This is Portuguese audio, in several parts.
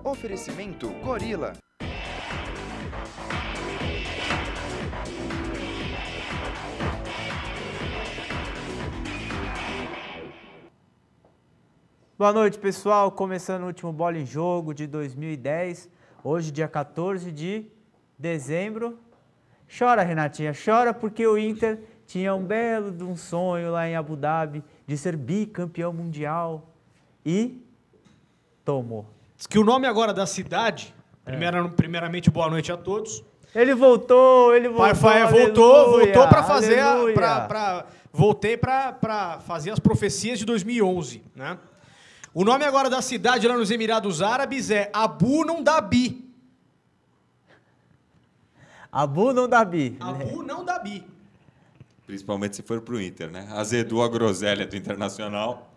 Oferecimento Gorila. Boa noite, pessoal. Começando o último Bola em Jogo de 2010. Hoje, dia 14 de dezembro. Chora, Renatinha, chora porque o Inter tinha um belo de um sonho lá em Abu Dhabi de ser bicampeão mundial e tomou. Diz que o nome agora da cidade, primeiramente boa noite a todos. Ele voltou, voltou para fazer voltei para fazer as profecias de 2011, né? O nome agora da cidade lá nos Emirados Árabes é Abu não Dhabi. Abu não Dhabi. Abu não Dhabi. Principalmente se for pro Inter, né? Azedou a groselha do Internacional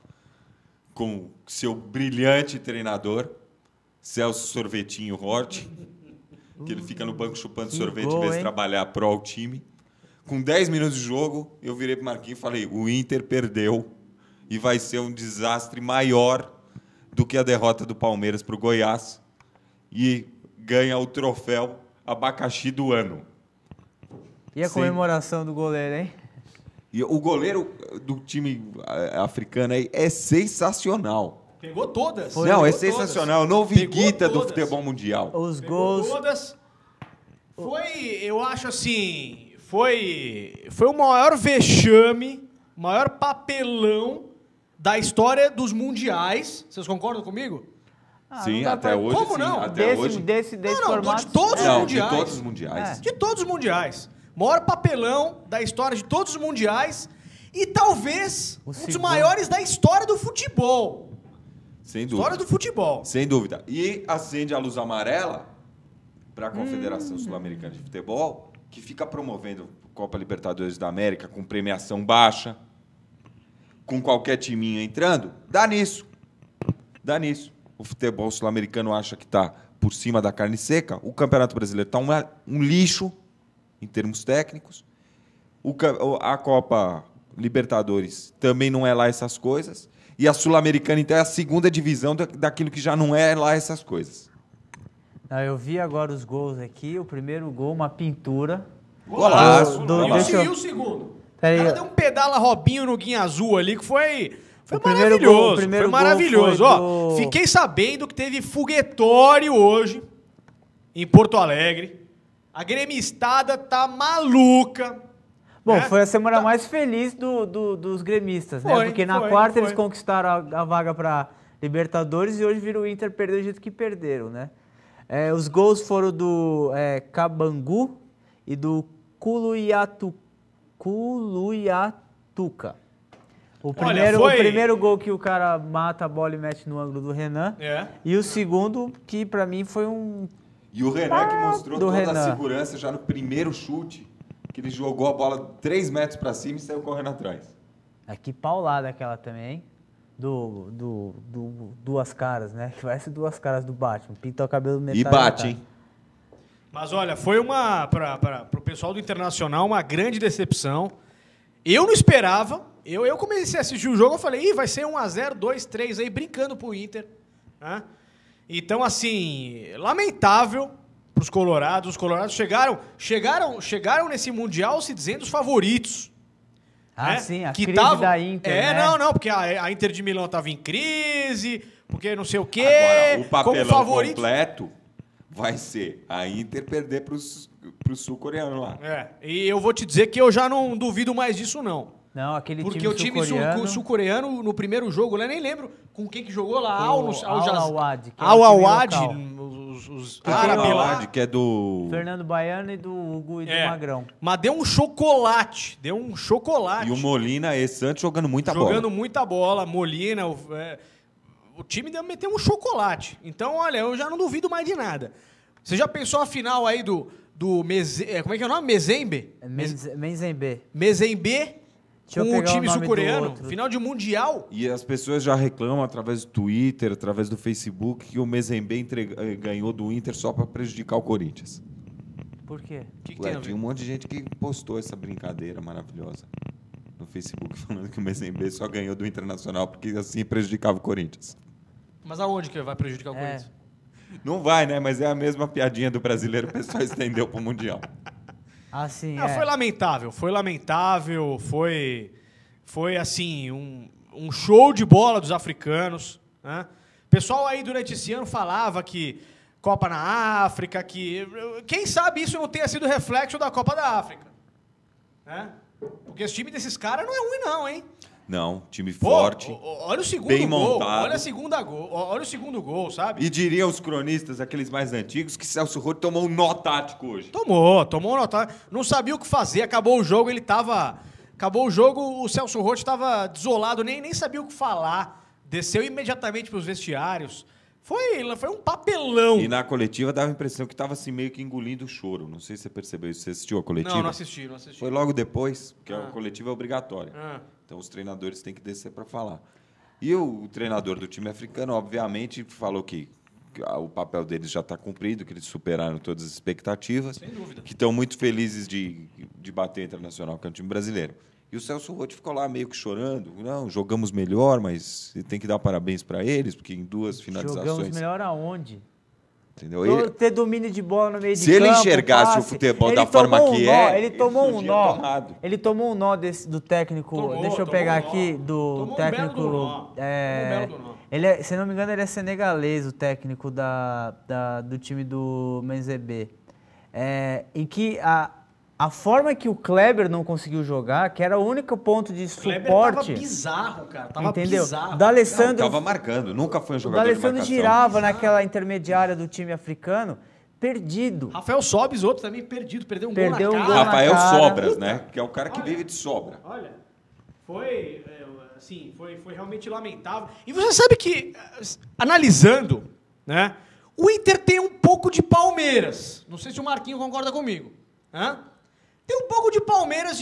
com seu brilhante treinador, Celso Sorvetinho Hort, que ele fica no banco chupando sorvete em vez de trabalhar pró ao time. Com 10 minutos de jogo, eu virei pro Marquinhos e falei, o Inter perdeu e vai ser um desastre maior do que a derrota do Palmeiras pro Goiás e ganha o troféu abacaxi do ano. E a comemoração do goleiro, hein? E o goleiro do time africano aí é sensacional. Pegou todas. É sensacional. O novo Guita do futebol mundial. Os gols. Todas. Eu acho assim, foi o maior vexame, o maior papelão da história dos mundiais. Vocês concordam comigo? Sim, até hoje. Como não? Desse formato? De todos os mundiais. De todos os mundiais. De todos os mundiais. Maior papelão da história de todos os mundiais e talvez um dos maiores da história do futebol. Sem dúvida. História do futebol. Sem dúvida. E acende a luz amarela para a Confederação Sul-Americana de Futebol, que fica promovendo Copa Libertadores da América com premiação baixa, com qualquer timinho entrando. Dá nisso. O futebol sul-americano acha que está por cima da carne seca. O Campeonato Brasileiro está um lixo em termos técnicos. A Copa Libertadores também não é lá essas coisas. E a Sul-Americana, então, é a segunda divisão daquilo que já não é lá essas coisas. Eu vi agora os gols aqui. O primeiro gol, uma pintura. Golaço. E o segundo? O cara deu um pedala Robinho no Guinha Azul ali, que foi maravilhoso. Fiquei sabendo que teve foguetório hoje em Porto Alegre. A gremistada tá maluca. Bom, foi a semana mais feliz dos gremistas, né? Porque na quarta eles conquistaram a vaga para Libertadores e hoje viram o Inter perder do jeito que perderam, né? Os gols foram do Cabangu e do Culuiatuca. O primeiro gol que o cara mata a bola e mete no ângulo do Renan. E o segundo, que para mim foi um... E o Renan que mostrou toda a segurança já no primeiro chute, que ele jogou a bola 3 metros para cima e saiu correndo atrás. Que paulada aquela também, hein? Do Duas Caras, né? Que parece Duas Caras do Batman. Pinta o cabelo metade. E bate, hein? Mas olha, foi para o pessoal do Internacional uma grande decepção. Eu não esperava. Eu comecei a assistir o jogo, eu falei, vai ser 1-0, 2-3 aí, brincando pro Inter. Né? Então, assim, lamentável para os colorados. Os colorados chegaram nesse Mundial se dizendo os favoritos. Sim, a crise da Inter, né? Não, porque a Inter de Milão estava em crise, porque não sei o quê. Agora, o papelão como favorito completo vai ser a Inter perder pro sul-coreano lá. E eu vou te dizer que eu já não duvido mais disso, não. Não, aquele porque o time sul-coreano, no primeiro jogo, eu nem lembro com quem que jogou lá. Al-Awad. Al-Awad, os árabes lá. Al-Awad, que é do... Fernando Baiano e do Hugo e do Magrão. Mas deu um chocolate. E o Molina, esse antes, jogando muita bola. Jogando muita bola. Molina, o time meteu um chocolate. Então, olha, eu já não duvido mais de nada. Você já pensou a final aí do como é que é o nome? Mezembe? Mezembe. Com o time sul-coreano, final de Mundial. E as pessoas já reclamam através do Twitter, através do Facebook, que o Mezembe ganhou do Inter só para prejudicar o Corinthians. Por quê? Tinha um monte de gente que postou essa brincadeira maravilhosa no Facebook, falando que o Mezembe só ganhou do Internacional porque assim prejudicava o Corinthians. Mas aonde que vai prejudicar o Corinthians? Não vai, né? Mas é a mesma piadinha do brasileiro, o pessoal estendeu pro Mundial. Assim, Não, foi lamentável, foi assim, um show de bola dos africanos, né? O pessoal aí durante esse ano falava que Copa na África, que... Quem sabe isso não tenha sido reflexo da Copa da África, né? Porque esse time desses caras não é ruim não, hein? Não, time Pô, forte. olha o segundo bem gol, montado. olha o segundo gol, sabe? E diriam os cronistas, aqueles mais antigos, que Celso Roth tomou um nó tático hoje. Tomou um notado. Não sabia o que fazer, acabou o jogo, acabou o jogo, o Celso Roth estava desolado, nem sabia o que falar. Desceu imediatamente para os vestiários. Foi um papelão. E na coletiva dava a impressão que estava assim, meio que engolindo o choro. Não sei se você percebeu isso. Você assistiu a coletiva? Não assisti. Foi logo depois, porque a coletiva é obrigatória. Ah. Então os treinadores têm que descer para falar. E o treinador do time africano, obviamente, falou que o papel deles já está cumprido, que eles superaram todas as expectativas. Sem dúvida. Que estão muito felizes de bater o Internacional, que é um time brasileiro. E o Celso Roth ficou lá meio que chorando. Não, jogamos melhor, mas tem que dar parabéns para eles, porque em 2 finalizações... Jogamos melhor aonde? Entendeu? Ter domínio de bola no meio de campo. Se ele enxergasse o futebol da forma que ele tomou um nó. Tomado. Ele tomou um nó do técnico. Deixa eu pegar aqui do Tomou técnico. Um belo do nó. Ele é, se não me engano, ele é senegalês, o técnico do time do Menzebe. Em que a forma que o Kleber não conseguiu jogar, que era o único ponto de suporte. Tava bizarro, cara. Entendeu? Bizarro. D'Alessandro Estava marcando, nunca foi um O jogador de D'Alessandro marcação. girava naquela intermediária do time africano, perdido. Rafael Sobis, outro também perdido, perdeu um Perdeu gol um na gol cara. na Rafael cara. Sobras, né? Que é o cara que vive de sobra. Olha, foi realmente lamentável. E você sabe que, analisando, né, o Inter tem um pouco de Palmeiras. Não sei se o Marquinho concorda comigo. Né? Tem um pouco de Palmeiras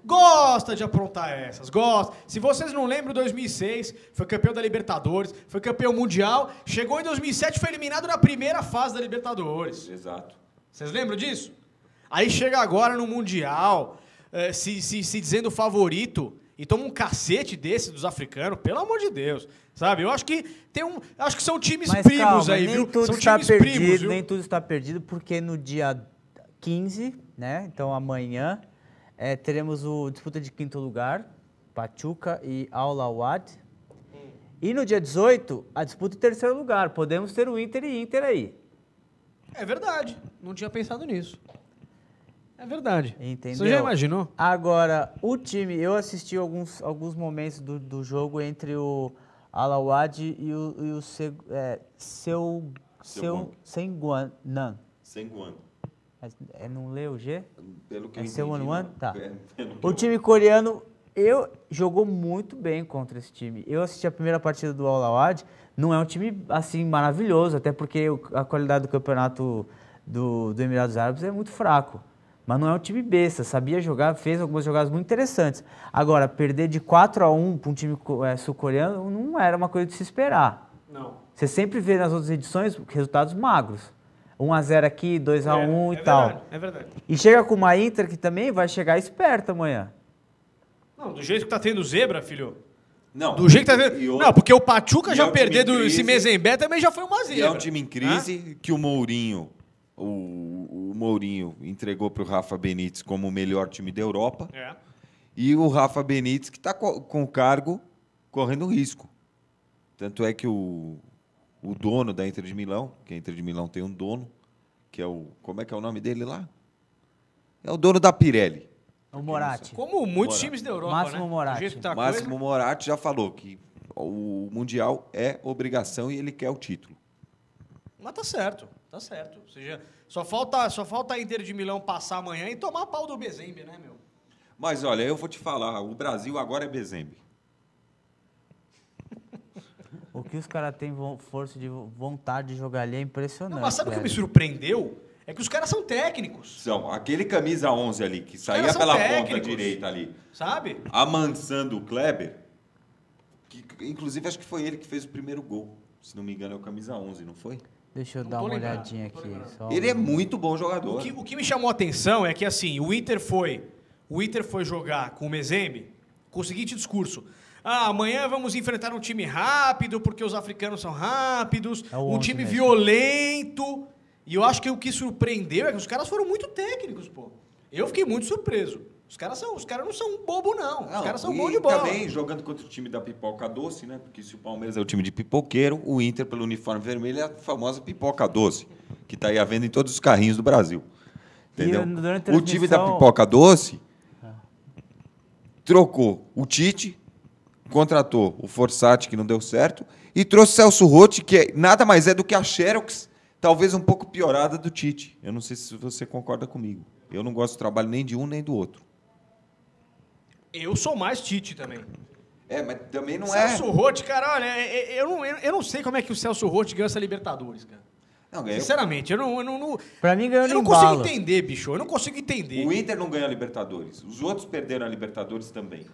gosta de aprontar essas, gosta. Se vocês não lembram, 2006, foi campeão da Libertadores, foi campeão mundial, chegou em 2007, foi eliminado na primeira fase da Libertadores. Exato. Vocês lembram disso? Aí chega agora no Mundial, se dizendo favorito, e toma um cacete desse dos africanos, pelo amor de Deus. Sabe? Eu acho que acho que são times Mas primos calma, aí, nem viu? tudo São está times perdido, primos, viu? nem tudo está perdido, porque no dia 15, né? Então amanhã, teremos o disputa de quinto lugar, Pachuca e Al Awad. E no dia 18, a disputa de terceiro lugar. Podemos ter o Inter e Inter aí. É verdade. Não tinha pensado nisso. É verdade. Entendeu? Você já imaginou? Agora, o time, eu assisti alguns momentos do jogo entre o Al Awad e o Senguanan. Senguan. Não lê o G? Pelo que É eu Senguanan? entendi, Tá. pelo que O eu- time coreano jogou muito bem contra esse time. Eu assisti a primeira partida do Al Awad, não é um time assim maravilhoso, até porque a qualidade do campeonato do Emirados Árabes é muito fraco. Mas não é um time besta, sabia jogar, fez algumas jogadas muito interessantes. Agora, perder de 4-1 para um time sul-coreano não era uma coisa de se esperar. Não. Você sempre vê nas outras edições resultados magros. 1-0 aqui, 2-1 e tal. Verdade, é verdade. E chega com uma Inter que também vai chegar esperta amanhã. Não, do jeito que tá tendo zebra, filho. Não, Do jeito que tá e tendo... outra- Não, porque o Pachuca e já é um time perder em crise. esse Mezembé também já foi uma E zebra. é um time em crise que o Mourinho, o Mourinho entregou para o Rafa Benítez como o melhor time da Europa. É. E o Rafa Benítez que está com o cargo correndo risco. Tanto é que o dono da Inter de Milão, que a Inter de Milão tem um dono, que é o... Como é que é o nome dele lá? É o dono da Pirelli. O Moratti. Como muitos Bora. times da Europa, Máximo né? Moratti. Do jeito que tá a Máximo coisa. Moratti já falou que o Mundial é obrigação e ele quer o título. Mas tá certo, tá certo. Ou seja, só falta a Inter de Milão passar amanhã e tomar pau do Bezembe, né, meu? Mas olha, eu vou te falar, o Brasil agora é Bezembe. O que os caras têm força de vontade de jogar ali é impressionante. Não, mas sabe o que me velho. surpreendeu? É que os caras são técnicos, São aquele camisa 11 ali, que saía caras são pela ponta técnicos. direita ali, sabe? amansando o Kleber, que inclusive acho que foi ele que fez o primeiro gol. Se não me engano, é o camisa 11, não foi? Deixa eu Não dar tô uma lembrado, olhadinha não tô aqui. lembrado. só Ele é um- muito bom jogador. O que me chamou a atenção é que assim, o Inter foi jogar com o Mezembe com o seguinte discurso: amanhã vamos enfrentar um time rápido, porque os africanos são rápidos, um time mesmo. violento. E eu acho que o que surpreendeu é que os caras foram muito técnicos, pô. Eu fiquei muito surpreso. Os caras não são bobo, não. Os caras são bons de bola. Também jogando contra o time da pipoca doce, né? Porque se o Palmeiras é o time de pipoqueiro, o Inter, pelo uniforme vermelho, é a famosa pipoca doce, que está aí à venda em todos os carrinhos do Brasil. Entendeu? O time da pipoca doce trocou o Tite, contratou o Fossati, que não deu certo, e trouxe o Celso Roth, que nada mais é do que a Xerox, talvez um pouco piorada do Tite. Eu não sei se você concorda comigo. Eu não gosto do trabalho nem de um nem do outro. Eu sou mais Tite também. Mas também não Celso Roth, cara, olha, eu não sei como é que o Celso Roth ganhou essa Libertadores, cara. Não, ganhou. Sinceramente, eu não Pra mim ganhou no eu não consigo embalo. entender, bicho. Eu não consigo entender. O Inter não ganhou a Libertadores. Os outros perderam a Libertadores também.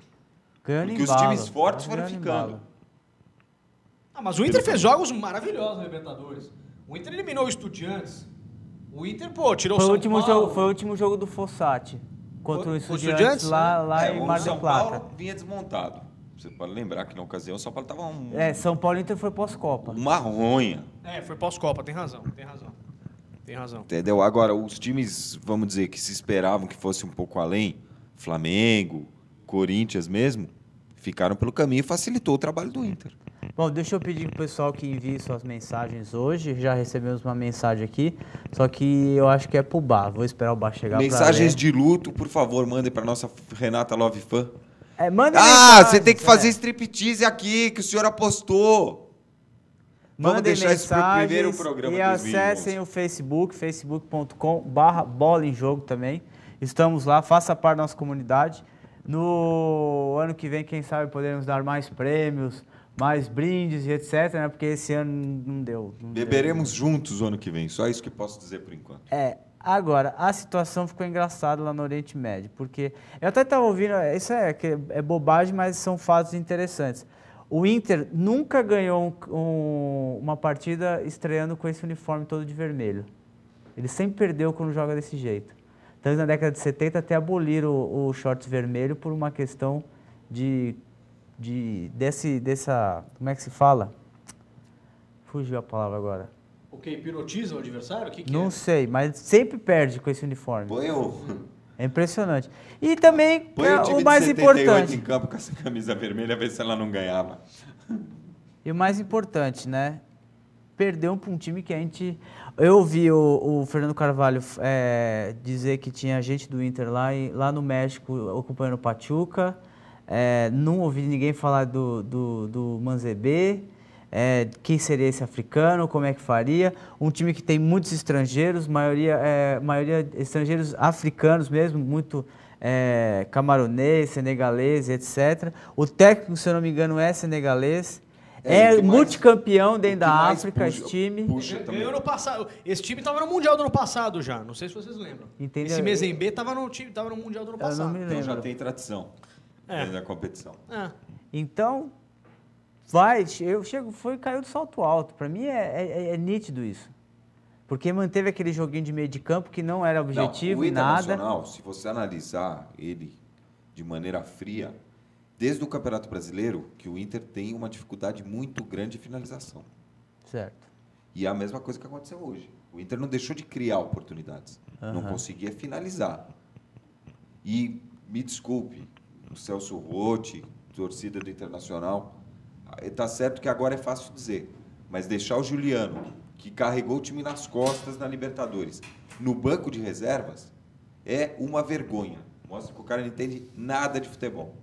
Ganhou no Porque os embalo. times fortes foram Ganhou no ficando. embalo. Mas o Inter fez jogos maravilhosos na Libertadores. O Inter eliminou o Estudiantes. O Inter, pô, tirou o São Paulo. Foi o último jogo do Fossati. Contra o O Estudiantes Estudiantes? lá em O Mar del São Plata. Paulo vinha desmontado. Você pode lembrar que na ocasião o São Paulo estava São Paulo e Inter foi pós-Copa. uma ronha. Foi pós-Copa, tem razão. Entendeu? Agora, os times, vamos dizer, que se esperavam que fosse um pouco além, Flamengo, Corinthians mesmo, ficaram pelo caminho e facilitou o trabalho do Inter. Bom, deixa eu pedir pro pessoal que envie suas mensagens hoje. Já recebemos uma mensagem aqui, só que eu acho que é pro Bar. Vou esperar o Bar chegar Mensagens pra de luto, por favor, mandem para nossa Renata Love Fan. mandem Você tem que fazer striptease aqui, que o senhor apostou. Vamos Mandem deixar isso para o mensagens primeiro programa e 2011. acessem o Facebook, facebook.com/bola em jogo também. Estamos lá, faça parte da nossa comunidade. No ano que vem, quem sabe, poderemos dar mais prêmios, mais brindes e etc, né? Porque esse ano não deu. Beberemos juntos o ano que vem, só isso que posso dizer por enquanto. Agora, a situação ficou engraçada lá no Oriente Médio, porque eu até estava ouvindo, isso é bobagem, mas são fatos interessantes. O Inter nunca ganhou uma partida estreando com esse uniforme todo de vermelho. Ele sempre perdeu quando joga desse jeito. Então, na década de 70, até aboliram o shorts vermelho por uma questão dessa... Como é que se fala? Fugiu a palavra agora. O que? Hipnotiza o adversário? O que Não sei, mas sempre perde com esse uniforme. Põe o É impressionante. E também, time o mais de 78 importante... em campo com essa camisa vermelha, ver se ela não ganhava. E o mais importante, né? Perdeu para um time que a gente... Eu ouvi o Fernando Carvalho dizer que tinha gente do Inter lá no México acompanhando o Pachuca. Não ouvi ninguém falar do Manzebê. Quem seria esse africano, como é que faria. Um time que tem muitos estrangeiros, maioria estrangeiros africanos mesmo, muito camaronês, senegalês, etc. O técnico, se eu não me engano, é senegalês. Multicampeão dentro da África, esse time. Ganhou no passado. Esse time estava no Mundial do ano passado já. Não sei se vocês lembram. Entendeu? Esse Mezembe estava no Mundial do ano passado. Eu não me Então lembro. já tem tradição da competição. Então, caiu do salto alto. Para mim é nítido isso. Porque manteve aquele joguinho de meio de campo que não era objetivo e nada. O Internacional, se você analisar ele de maneira fria, desde o Campeonato Brasileiro, que o Inter tem uma dificuldade muito grande de finalização. Certo. E é a mesma coisa que aconteceu hoje. O Inter não deixou de criar oportunidades. Não conseguia finalizar. E, me desculpe, o Celso Roth, torcida do Internacional, está certo que agora é fácil dizer, mas deixar o Juliano, que carregou o time nas costas na Libertadores, no banco de reservas, é uma vergonha. Mostra que o cara não entende nada de futebol.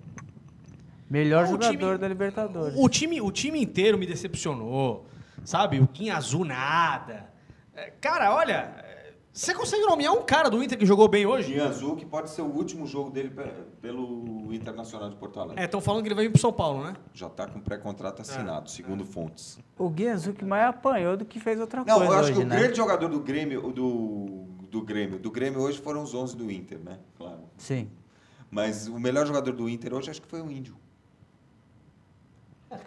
Melhor jogador da Libertadores. O time inteiro me decepcionou. Sabe? O Kim Azul nada. Cara, olha, você consegue nomear um cara do Inter que jogou bem hoje? Kim Azul, que pode ser o último jogo dele pelo Internacional de Porto Alegre. Estão falando que ele vai vir pro São Paulo, né? Já está com pré-contrato assinado, segundo fontes. O Guianzu que mais apanhou do que fez outra Não, coisa eu acho hoje, que o né? grande jogador do Grêmio, do Grêmio hoje foram os 11 do Inter, né? Claro. Sim. Mas o melhor jogador do Inter hoje acho que foi o Índio.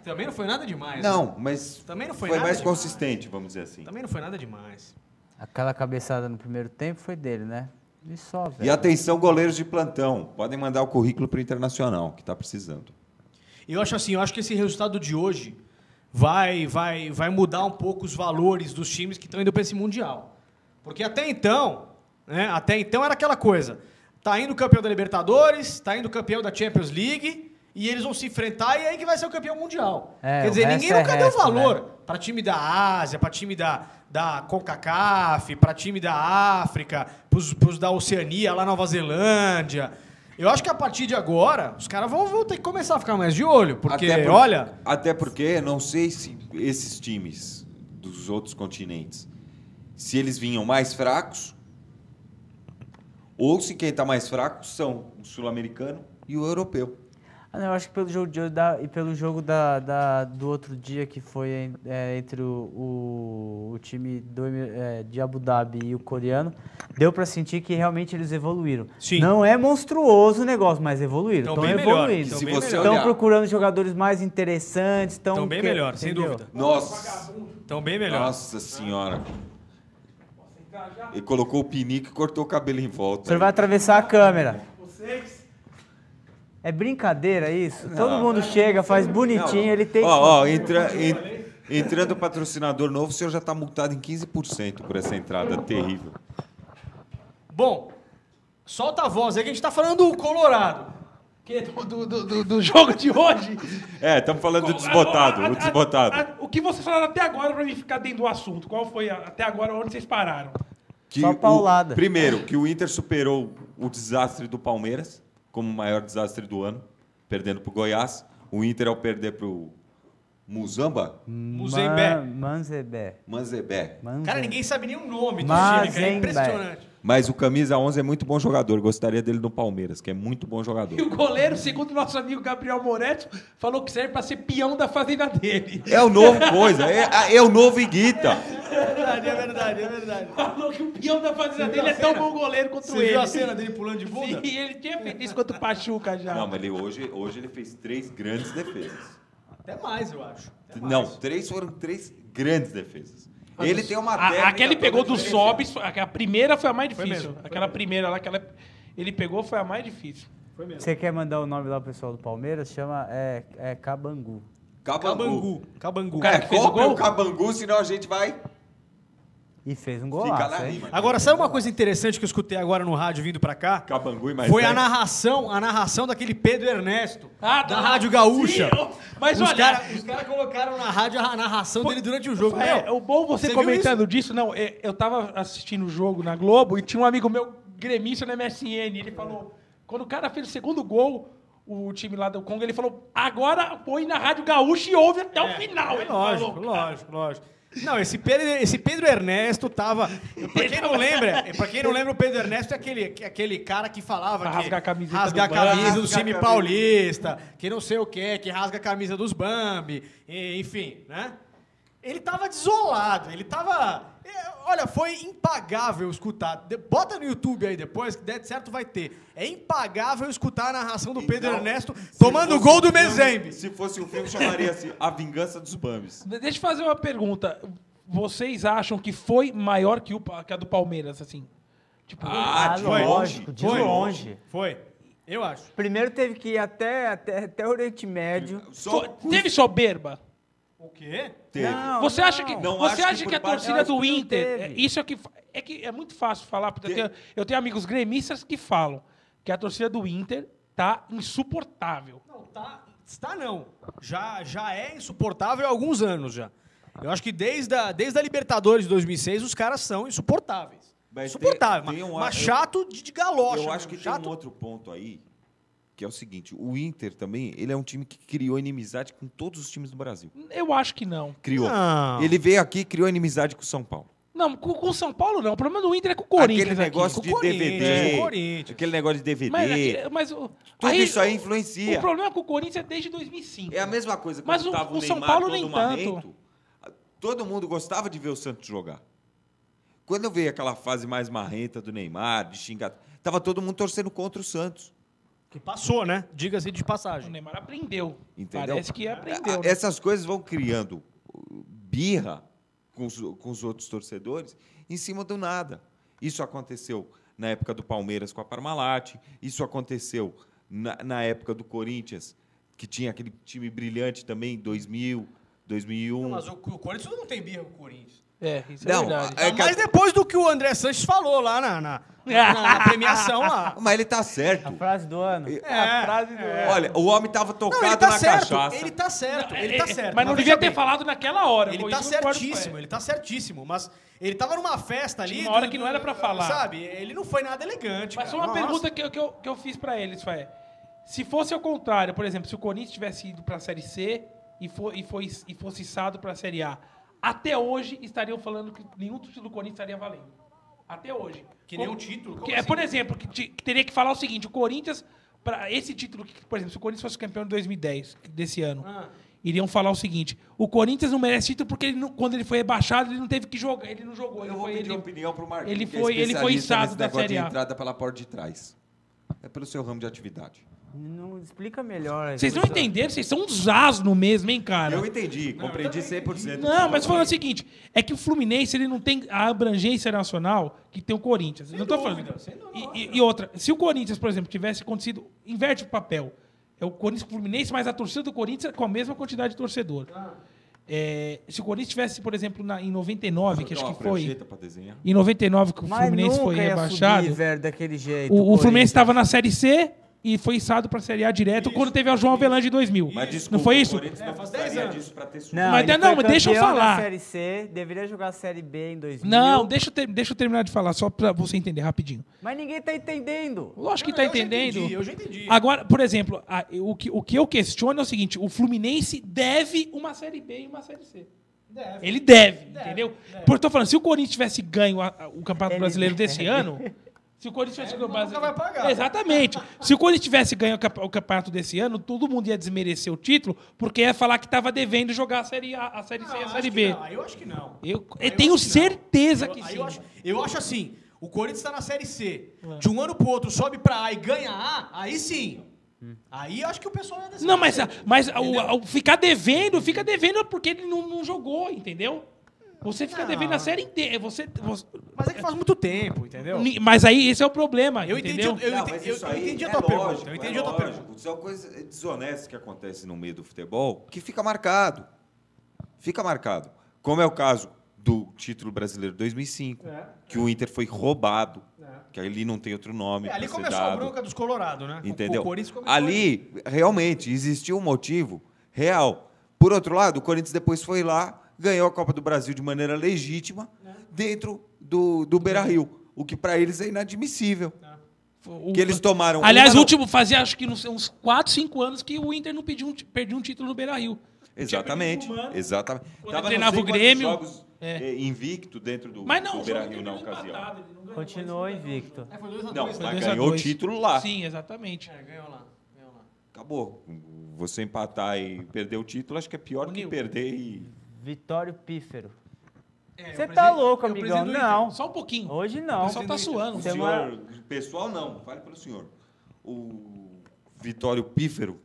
Também não foi nada demais. Não, mas Também não foi foi nada mais demais. consistente, vamos dizer assim. Também não foi nada demais. Aquela cabeçada no primeiro tempo foi dele, né? E só, velho. E atenção, goleiros de plantão. Podem mandar o currículo para o Internacional, que está precisando. Eu acho assim, eu acho que esse resultado de hoje vai mudar um pouco os valores dos times que estão indo para esse Mundial. Porque até então era aquela coisa, tá indo campeão da Libertadores, tá indo campeão da Champions League, e eles vão se enfrentar e aí que vai ser o campeão mundial. Quer dizer, ninguém nunca deu valor para time da Ásia, para time da CONCACAF, para time da África, pros da Oceania, lá Nova Zelândia. Eu acho que a partir de agora, os caras vão ter que começar a ficar mais de olho, porque, olha... Até porque, não sei se esses times dos outros continentes, se eles vinham mais fracos, ou se quem está mais fraco são o sul-americano e o europeu. Eu acho que pelo jogo de hoje e pelo jogo do outro dia, que foi entre o time de Abu Dhabi e o coreano, deu para sentir que realmente eles evoluíram. Sim. Não é monstruoso o negócio, mas evoluíram. Estão evoluindo. Estão procurando jogadores mais interessantes. Estão bem melhor, sem dúvida. Nossa. Estão bem melhor. Nossa senhora. Ele colocou o pinico e cortou o cabelo em volta. O senhor vai atravessar a câmera. É brincadeira isso? Não. Todo mundo chega, faz bonitinho, não. Ele tem... Entrando patrocinador novo, o senhor já está multado em 15% por essa entrada terrível. Bom, solta a voz aí que a gente está falando do Colorado. Do jogo de hoje. Estamos falando do desbotado. O que vocês falaram até agora para mim ficar dentro do assunto? Qual foi até agora onde vocês pararam? Só paulada. Primeiro, que o Inter superou o desastre do Palmeiras como o maior desastre do ano, perdendo para o Goiás. O Inter, ao perder para o Manzebé. Cara, ninguém sabe nem o nome do time, cara. É impressionante. Mas o camisa 11 é muito bom jogador. Gostaria dele no Palmeiras, que é muito bom jogador. E o goleiro, segundo o nosso amigo Gabriel Moretti, falou que serve para ser peão da fazenda dele. É o novo coisa. É o novo Iguita. É verdade. Falou que o peão da fazenda dele é tão bom goleiro quanto ele. Você viu a cena dele pulando de bunda? Sim, ele tinha feito isso contra o Pachuca já. Não, mas hoje ele fez 3 grandes defesas. Até mais, eu acho. Não, 3 foram 3 grandes defesas. Ele tem uma técnica... A que ele pegou do Sobis, a primeira foi a mais difícil. Aquela primeira lá que ele pegou foi a mais difícil. Foi mesmo. Você quer mandar o nome lá pro pessoal do Palmeiras? Chama Cabangu. Cabangu. O cara que fez o gol? O Cabangu, senão a gente vai... E fez um golaço, hein? Agora, sabe uma coisa interessante que eu escutei agora no rádio vindo pra cá? Cabangu e mais foi a narração daquele Pedro Ernesto, da Rádio Gaúcha. Sim, mas os caras colocaram na rádio a narração dele durante o jogo. O bom você comentando disso, não, eu tava assistindo o jogo na Globo e tinha um amigo meu gremista no MSN, ele falou, quando o cara fez o segundo gol, o time lá do Congo, ele falou, agora põe na Rádio Gaúcha e ouve até o final. Lógico. Não, esse Pedro Ernesto tava... Pra quem não lembra, o Pedro Ernesto é aquele cara que falava que rasga a camisa do time paulista, que não sei o quê, que rasga a camisa dos Bambi, enfim, né? Ele tava desolado, ele tava... Olha, foi impagável escutar. Bota no YouTube aí depois, que der certo vai ter. É impagável escutar a narração do Pedro Ernesto tomando o gol do Mezembe. Se fosse um filme, chamaria-se A Vingança dos Bambis. Deixa eu fazer uma pergunta. Vocês acham que foi maior que a do Palmeiras, assim? Tipo, lógico, de longe. Foi. Eu acho. Primeiro teve que ir até o Oriente Médio. Teve soberba? O quê? Não, você acha que a torcida do Inter... Isso é que é muito fácil falar, porque eu tenho amigos gremistas que falam que a torcida do Inter tá insuportável. Não, está não. Já é insuportável há alguns anos já. Eu acho que desde a Libertadores de 2006 os caras são insuportáveis. Mas chato de galocha. Eu acho que tem um outro ponto aí, que é o seguinte, o Inter também, ele é um time que criou inimizade com todos os times do Brasil. Eu acho que não. Criou. Não. Ele veio aqui e criou inimizade com o São Paulo. Não, com o São Paulo não. O problema do Inter é com o Corinthians. Aquele negócio de DVD. Aquele negócio de DVD. Mas tudo isso aí influencia. O problema com o Corinthians é desde 2005. É a mesma coisa quando mas estava o São Paulo nem tanto. Todo mundo gostava de ver o Santos jogar. Quando veio aquela fase mais marrenta do Neymar, de xingar, estava todo mundo torcendo contra o Santos. Que passou, né? Diga-se de passagem. O Neymar aprendeu. Entendeu? Parece que aprendeu. Né? Essas coisas vão criando birra com os outros torcedores em cima do nada. Isso aconteceu na época do Palmeiras com a Parmalat, isso aconteceu na época do Corinthians que tinha aquele time brilhante também, 2000, 2001. Não, mas o Corinthians não tem birra com o Corinthians. Isso é Não, verdade. Mas depois do que o André Sanches falou lá na premiação lá. Mas ele tá certo. A frase do ano. A frase do Olha, o homem tava Não, tocado ele tá na certo. cachaça. Ele tá certo. Ele tá certo. Mas não veja devia ter bem, falado naquela hora. Ele Pô, tá isso eu concordo com certíssimo, ele tá certíssimo. Mas ele tava numa festa ali. Tinha uma hora que não era pra falar. Sabe? Ele não foi nada elegante. Mas cara. só uma Nossa. pergunta que eu fiz pra eles, foi: se fosse ao contrário, por exemplo, se o Corinthians tivesse ido pra Série C e fosse içado pra Série A, até hoje estariam falando que nenhum título do Corinthians estaria valendo. Até hoje. Que nenhum título? Como Por assim? exemplo, que teria que falar o seguinte: o Corinthians, para esse título, por exemplo, se o Corinthians fosse campeão de 2010, desse ano, iriam falar o seguinte: o Corinthians não merece título porque quando ele foi rebaixado, ele não teve que jogar, ele não jogou. Eu vou pedir opinião pro Marquinhos, ele que é foi especialista içado nesse da negócio Série A. de entrada pela porta de trás. É pelo seu ramo de atividade. Não explica melhor. Vocês não entenderam? Vocês são uns asno mesmo, hein, cara? Eu entendi, compreendi 100%. Não, mas falando o seguinte, é que o Fluminense ele não tem a abrangência nacional que tem o Corinthians. Não tô falando. E outra, se o Corinthians, por exemplo, tivesse acontecido, inverte o papel. É o Corinthians com o Fluminense, mas a torcida do Corinthians é com a mesma quantidade de torcedor. Se o Corinthians tivesse, por exemplo, em 99, que acho que foi. Pra desenhar. Em 99 que o Mas Fluminense nunca foi ia rebaixado. subir, velho, daquele jeito. O Fluminense Corinthians. estava na Série C e foi içado para a Série A direto quando teve a João Avelange em 2000. Mas desculpa, não foi isso? o Corinthians não faz 10 precisaria anos. disso pra ter subido. Não, Mas ele não, foi mas deixa eu campeão falar. da Série C, deveria jogar a Série B em 2000. Não, deixa eu terminar de falar, só para você entender rapidinho. Mas ninguém tá entendendo. Lógico que tá entendendo. Eu já entendi. Agora, por exemplo, o que eu questiono é o seguinte: o Fluminense deve uma Série B e uma Série C. Ele deve, entendeu? Porque eu tô falando, se o Corinthians tivesse ganho o Campeonato Brasileiro desse ano, se o Corinthians tivesse ganho o nunca vai pagar. Exatamente. Se o Corinthians tivesse ganho o Campeonato desse ano, todo mundo ia desmerecer o título, porque ia falar que estava devendo jogar a Série A, a Série C e a Série B. Não, eu acho que não. Eu tenho certeza que Aí sim. eu acho assim, o Corinthians tá na Série C, de um ano pro outro sobe pra A e ganha A, aí sim. Aí eu acho que o pessoal ia Não, mas ficar devendo porque ele não jogou, entendeu? Você fica devendo a série inteira. Mas é que faz muito tempo, entendeu? Mas aí esse é o problema, Eu entendi, entendeu? eu Não, mas entendi, isso eu aí entendi a é tua lógico, pergunta. Eu entendi a tua lógico. pergunta. São coisas desonestas que acontecem no meio do futebol que fica marcado. Fica marcado. Como é o caso do título brasileiro 2005, que o Inter foi roubado, que ali não tem outro nome. Ali pra ser começou a dado. bronca dos Colorado, né? Entendeu? O Corinthians começou Ali, realmente, existiu um motivo real. Por outro lado, o Corinthians depois foi lá, ganhou a Copa do Brasil de maneira legítima, dentro do Beira-Rio, o que para eles é inadmissível. Que eles tomaram... Aliás, o uma- último fazia acho que uns 4, 5 anos que o Inter não perdia um título no Beira-Rio. Exatamente, exatamente. Quando Tava treinava não sei o Grêmio, quantos jogos, invicto dentro do, Mas não, do o jogo Beira-Rio terminou na ocasião. empatado, ele não ganhou. Continuou invicto. Foi 2 a 2, Não, né? mas 2 a ganhou o 2. título lá. Sim, exatamente. Ganhou lá. Acabou. Você empatar e perder o título, acho que é pior que Nil. perder e... Vitório Pífero. É, Você o tá presidente- louco, é o amigão? presidente do Não. Só um pouquinho. Hoje O não. pessoal tá suando. O Você senhor, pessoal não, fale pelo senhor. O Vitório Pífero,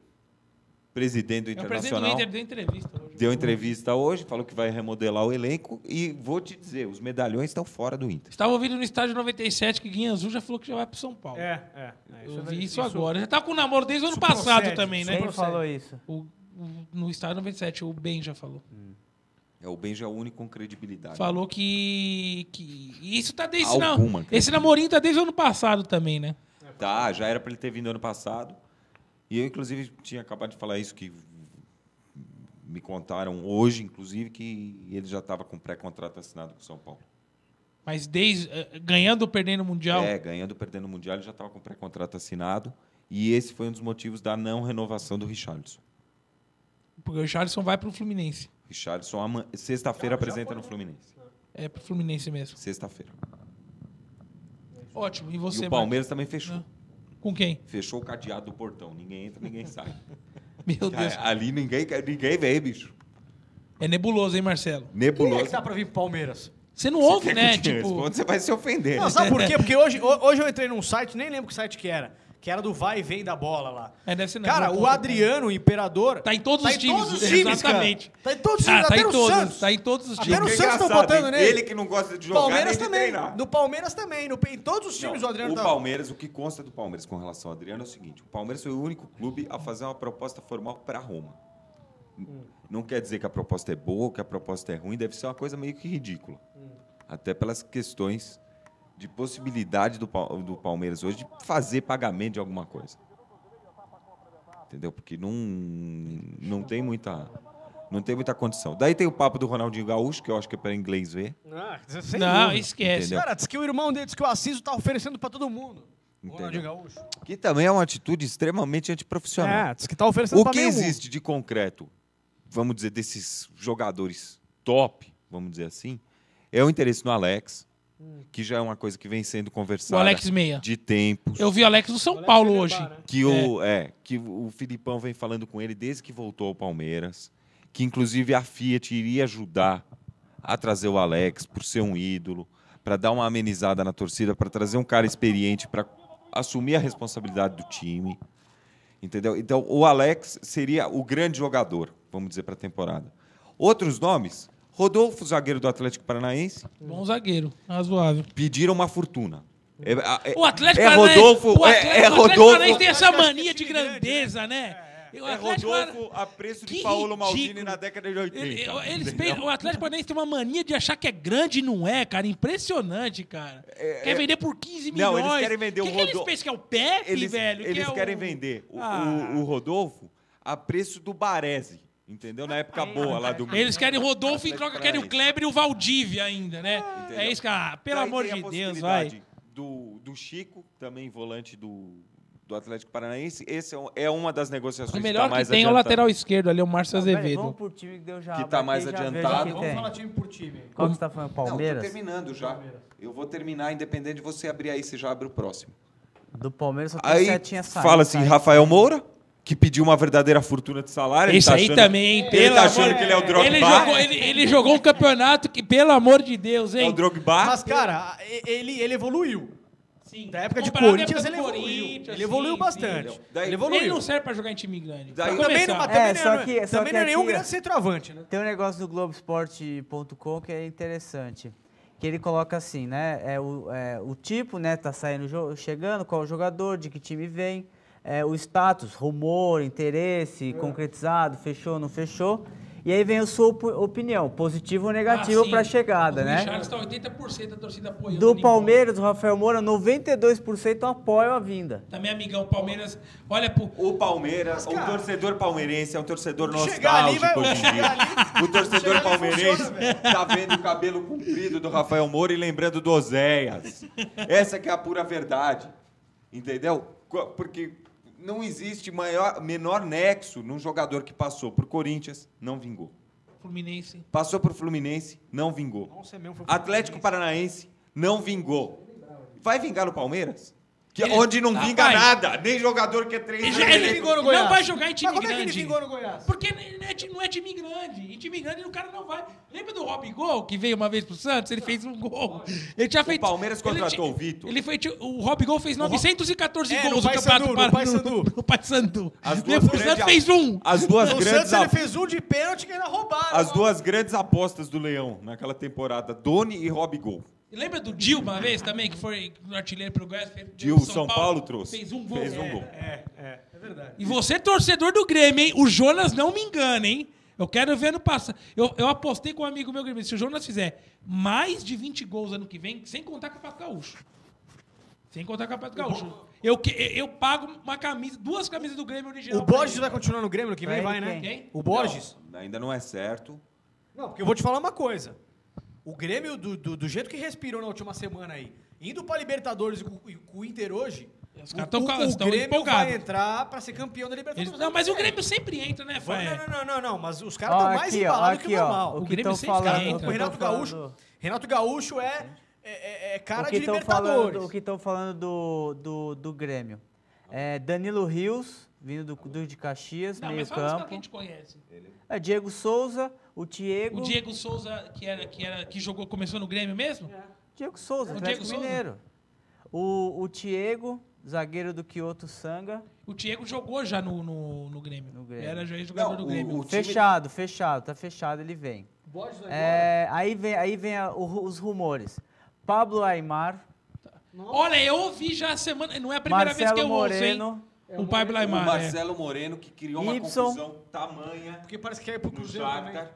presidente do É o presidente do Internacional, Inter deu entrevista hoje. deu entrevista hoje, falou que vai remodelar o elenco e vou te dizer, os medalhões estão fora do Inter. Estava ouvindo no estádio 97 que Guinha Azul já falou que já vai pro São Paulo. Eu vi isso agora. Já tá com o namoro desde o ano passado procede, também, né? Quem falou isso? No estádio 97, o Ben já falou. O Benja é o único com credibilidade. Falou que isso tá desde... Alguma, cara. Esse namorinho tá desde o ano passado também, né? Tá, já era para ele ter vindo ano passado. E eu, inclusive, tinha acabado de falar isso, que me contaram hoje, inclusive, que ele já estava com pré-contrato assinado com o São Paulo. Mas ganhando ou perdendo o Mundial... Ganhando, perdendo o Mundial, ele já estava com pré-contrato assinado. E esse foi um dos motivos da não renovação do Richarlison. Porque o Richarlison vai pro Fluminense. Richarlison, sexta-feira, apresenta no Fluminense. É pro Fluminense mesmo. Sexta-feira. Ótimo. E E você, o Palmeiras também fechou. Marcos? Com quem? Fechou o cadeado do portão. Ninguém entra, ninguém sai. Meu Deus. Ali ninguém vem, bicho. É nebuloso, hein, Marcelo? Quem é Nebuloso. que tá pra vir pro Palmeiras? Você não ouve, Quer né? que eu te Tipo... responda, você vai se ofender. Não, sabe por quê? Porque hoje eu entrei num site, nem lembro que site que era, que era do vai e vem da bola lá. Deve ser Cara, o Adriano, o Imperador... Tá em todos os times. Todos os times, exatamente. Cara. Tá em todos os times, Tá até em no todos. Santos. Tá em todos os Até times. no Que é Santos estão engraçado, botando hein? nele. Ele que não gosta de jogar Palmeiras nem de também. treinar. No Palmeiras também. Em todos os times o Adriano O tá... Palmeiras, o que consta do Palmeiras com relação ao Adriano é o seguinte: o Palmeiras foi o único clube a fazer uma proposta formal para Roma. Não quer dizer que a proposta é boa, que a proposta é ruim, deve ser uma coisa meio que ridícula. Até pelas questões de possibilidade do Palmeiras hoje de fazer pagamento de alguma coisa. Entendeu? Porque não tem muita condição. Daí tem o papo do Ronaldinho Gaúcho, que eu acho que é para inglês ver. Não, esquece. Entendeu? Cara, diz que o irmão dele, diz que o Assiso tá oferecendo pra todo mundo. Entendeu? Ronaldinho Gaúcho. Que também é uma atitude extremamente antiprofissional. Diz que tá oferecendo O pra que meio mundo. existe de concreto, vamos dizer, desses jogadores top, vamos dizer assim, é o interesse no Alex, que já é uma coisa que vem sendo O conversada Alex Meia. de tempos. Eu vi o Alex no São Paulo hoje. Que o Filipão vem falando com ele desde que voltou ao Palmeiras, que inclusive a Fiat iria ajudar a trazer o Alex por ser um ídolo, para dar uma amenizada na torcida, para trazer um cara experiente para assumir a responsabilidade do time. Entendeu? Então, o Alex seria o grande jogador, vamos dizer, para a temporada. Outros nomes: Rodolfo, zagueiro do Atlético Paranaense. Bom zagueiro, razoável. Pediram uma fortuna. O Atlético Rodolfo. o Atlético Paranaense tem essa mania de grandeza, né? É Rodolfo a preço de Paulo Maldini na década de 80. O Atlético Paranaense tem uma mania de achar que é grande e não é, cara. Impressionante, cara. Quer vender por 15 milhões. Não, eles querem vender o Rodolfo. Rodolfo. Eles pensam que é o Pepe, velho? Eles querem vender o Rodolfo a preço do Baresi. Entendeu? Na época boa lá do... Eles querem o Rodolfo e troca, querem o Kleber e o Valdívia ainda, né? Entendeu? É isso, cara. Pelo Daí amor tem de a Deus, vai. possibilidade do Chico, também volante do Atlético Paranaense. Esse é uma das negociações O melhor mais que tem é o adiantada. lateral esquerdo ali, o Márcio Azevedo. Vamos por time que deu já. Que tá mais adiantado. Vamos falar time por time. Qual que você tá falando? Não, Palmeiras? tô terminando já. Eu vou terminar, independente de você abrir aí, você já abre o próximo. Do Palmeiras só tem Aí setinha saindo. fala assim, Rafael Moura, que pediu uma verdadeira fortuna de salário. ele Esse tá aí achando- também, hein? Ele Pelo tá amor- achando que ele é o Drogba. Ele jogou um campeonato que, pelo amor de Deus, É o hein? Drogba. Mas, cara, ele evoluiu. Sim. Da época de Comparado à Corinthians, época ele do evoluiu. Corinthians, Ele evoluiu sim, bastante. sim. Daí- Ele evoluiu. Ele não serve pra jogar em time grande. Daí- Pra Também começar. não, também só não, que- só também que não é nenhum aqui, grande centroavante, né? Tem um negócio do Globoesporte.com que é interessante. Que ele coloca assim, né? O tipo, né? Tá saindo, chegando, qual o jogador, de que time vem. O status, rumor, interesse, concretizado, fechou, não fechou. E aí vem a sua opinião, positivo ou negativo para a chegada, o né? Richarlison tá 80% da torcida apoiando. Do ele Palmeiras, o Rafael Moura, 92% apoiam a vinda. Também, amigão, Palmeiras. Olha pro. O Palmeiras, o torcedor palmeirense é um torcedor Chegar ali, nostálgico vai- hoje em dia. O torcedor Chegar ali palmeirense funciona, velho. tá vendo o cabelo comprido do Rafael Moura e lembrando do Oséias. Essa que é a pura verdade. Entendeu? Porque não existe menor nexo num jogador que passou por Corinthians, não vingou. Fluminense. Passou por Fluminense, não vingou. Nossa, é mesmo, foi Atlético Paranaense, não vingou. Vai vingar no Palmeiras? Ele- Onde não vinga Rapaz, nada, nem jogador que é treinador. Ele vingou no Goiás? não vai jogar em time Mas como é que grande. ele vingou no Goiás? Porque não é time grande. Em time grande o cara não vai. Lembra do Robigol, que veio uma vez pro Santos? Ele fez um gol. Ele tinha feito. Palmeiras ele contratou tinha- o Vitor. Ele foi, o Robigol fez 914 É, gols no Paysandu, no Paysandu. No Paysandu. As Veio duas pro grandes- Santos, fez um. As duas No grandes Santos ele fez um de pênalti que ainda roubaram. As duas grandes apostas do Leão naquela temporada, Doni e Robigol. Lembra do Dil uma vez também, que foi artilheiro pelo Goiás? Dil, São Paulo trouxe. Fez um gol. Fez um gol. É verdade. E você, torcedor do Grêmio, hein? O Jonas não me engana, hein? Eu quero ver ano passado. Eu apostei com um amigo meu Grêmio. Se o Jonas fizer mais de 20 gols ano que vem, sem contar com o Campeonato Gaúcho. Sem contar com o Campeonato Gaúcho. Eu pago uma camisa, 2 camisas do Grêmio original. O pra Borges ele. vai continuar no Grêmio no que vem, Pra vai, ele né? quem? O Borges? Ainda não é certo. Não, porque eu vou te falar uma coisa. O Grêmio, do jeito que respirou na última semana aí, indo pra Libertadores e com o Inter hoje, Os caras tão o Grêmio empolgados. vai entrar pra ser campeão da Libertadores. Não, mas o Grêmio sempre entra, né, Vai- Faé? Não, mas os caras estão mais embalados que o normal. O O que Grêmio estão sempre falando, entra. o O que Renato tão Gaúcho, falando- Renato Gaúcho é cara o de que estão Libertadores. falando, o que estão falando do Grêmio. Danilo Rios, vindo do de Caxias, Não, meio mas fala os caras que a campo. gente conhece. Diego Souza, o Diego. O Diego Souza, que jogou, começou no Grêmio mesmo? Diego Souza, O Atlético Diego Souza? Mineiro. O Thiago, zagueiro do Kyoto Sanga. O Diego jogou já no Grêmio. No Grêmio. Era já jogador do Grêmio. o time- Fechado, tá fechado, ele vem. Aí vem os rumores. Pablo Aimar, Olha, eu ouvi já a semana. Não é a primeira vez que Marcelo eu ouço, Moreno, hein? O Pablo O Aimar. Marcelo Moreno, que criou uma Ibson. confusão tamanha Porque parece que é pro no Cruzeiro também. Shakhtar.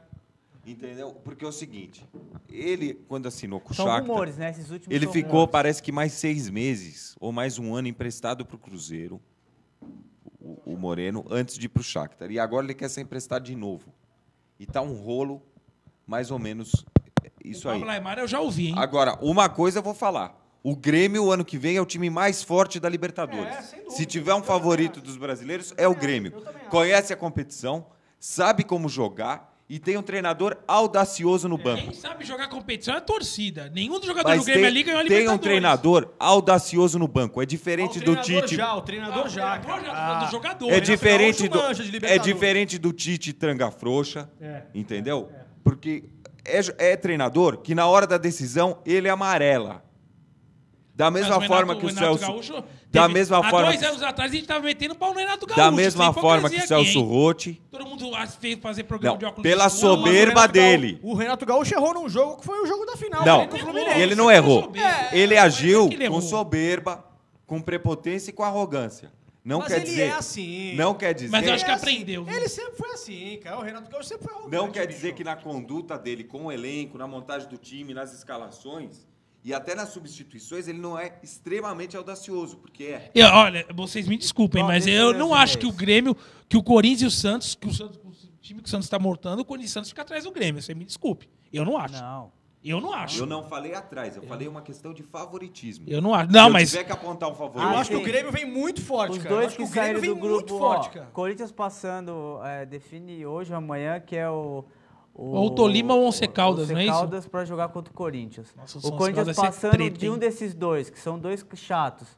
Entendeu? Porque é o seguinte, ele, quando assinou com o são Shakhtar, rumores, né? Esses últimos ele são ficou, rumores. parece que mais 6 meses ou mais um ano emprestado para o Cruzeiro, o Moreno, antes de ir para o Shakhtar. E agora ele quer ser emprestado de novo. E tá um rolo, mais ou menos, isso O aí. Pablo Aimar eu já ouvi, hein? Agora, uma coisa eu vou falar. O Grêmio, ano que vem, é o time mais forte da Libertadores. sem dúvida. Se tiver um favorito dos brasileiros, é o Grêmio. Conhece a competição, sabe como jogar e tem um treinador audacioso no banco. Quem sabe jogar competição é a torcida. Nenhum dos jogadores Mas do Grêmio ali ganhou a tem Libertadores. um treinador audacioso no banco. É diferente O do treinador Tite. já, o treinador já, treinador cara. já, do jogador. É né? diferente Gaúcho manja de é Libertadores. diferente do Tite tranga frouxa, entendeu? Porque é treinador que na hora da decisão ele amarela. Da Mas mesma forma que o Renato Celso, Gaúcho da teve- mesma há forma 2 que- anos atrás a gente tava metendo pau no Renato Gaúcho. da mesma sem forma que o hipocrisia Celso aqui, hein? Rotti, Todo mundo fez fazer programa Não, de óculos pela escuros. Não, mas o soberba Renato Gaúcho- dele. O Renato Gaúcho errou num jogo que foi o jogo da final. Não, contra o Fluminense. ele não Você errou. foi soberbo. Ele Mas agiu é que ele com errou. soberba, com prepotência e com arrogância. Não Mas quer ele dizer. é assim. Não quer dizer. Mas eu acho que Ele é aprendeu, viu? Ele sempre foi assim, cara. O Renato Gaúcho sempre foi arrogante. Não quer bicho. dizer que na conduta dele com o elenco, na montagem do time, nas escalações e até nas substituições, ele não é extremamente audacioso, porque é. Olha, vocês me desculpem, Ó, mas deixa eu eu não ver acho os que o e-mails. Grêmio, que o Corinthians e o Santos, o time que o Santos está montando, o Corinthians e o Santos fica atrás do Grêmio. Você me desculpe. Eu não acho. Não. Eu não acho. Eu não falei atrás, eu falei uma questão de favoritismo. Eu não acho. Não, Se eu mas tiver que apontar um Eu favorito. acho que sim. o Grêmio vem muito forte, Os cara. Eu dois acho que o Grêmio saíram vem do grupo, muito forte, ó, cara. Corinthians passando, define hoje ou amanhã, que é o Ou o Tolima ou o Once Caldas, não é isso? Caldas para jogar contra o Corinthians. Nossa, o o Once Corinthians Caldas vai ser passando treta, de hein? um desses dois, que são dois chatos.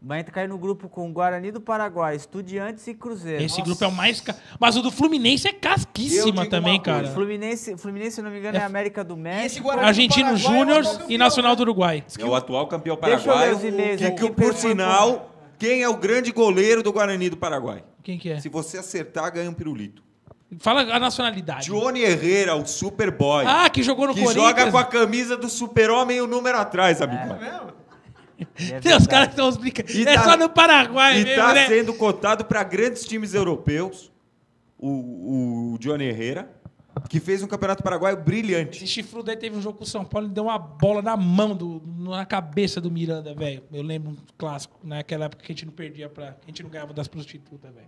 Vai cair no grupo com Guarani do Paraguai, Estudiantes e Cruzeiro. esse grupo é o mais... Mas o do Fluminense é Eu casquíssima digo também, uma coisa. cara. Fluminense, se não me engano, é América do México. Guarani- Argentino Paraguai é o Júnior campeão, e Nacional né? do Uruguai. É o atual campeão Deixa eu ler paraguaio. os e-mails Que, aqui, por porque- sinal, quem é o grande goleiro do Guarani do Paraguai? Quem que é? Se você acertar, ganha um pirulito. Fala a nacionalidade. Johnny Herrera, o Superboy. Ah, que jogou no que Corinthians. joga com a camisa do Super-Homem e o número atrás, amigão. É Tem os verdade. caras que estão os brincando. E É tá- só no Paraguai E mesmo, tá né? sendo cotado para grandes times europeus, o Johnny Herrera, que fez um campeonato paraguaio brilhante. Esse chifrudo aí teve um jogo com o São Paulo e deu uma bola na mão, na cabeça do Miranda, velho. Eu lembro um clássico, naquela época que a gente não perdia a gente não ganhava das prostitutas, velho.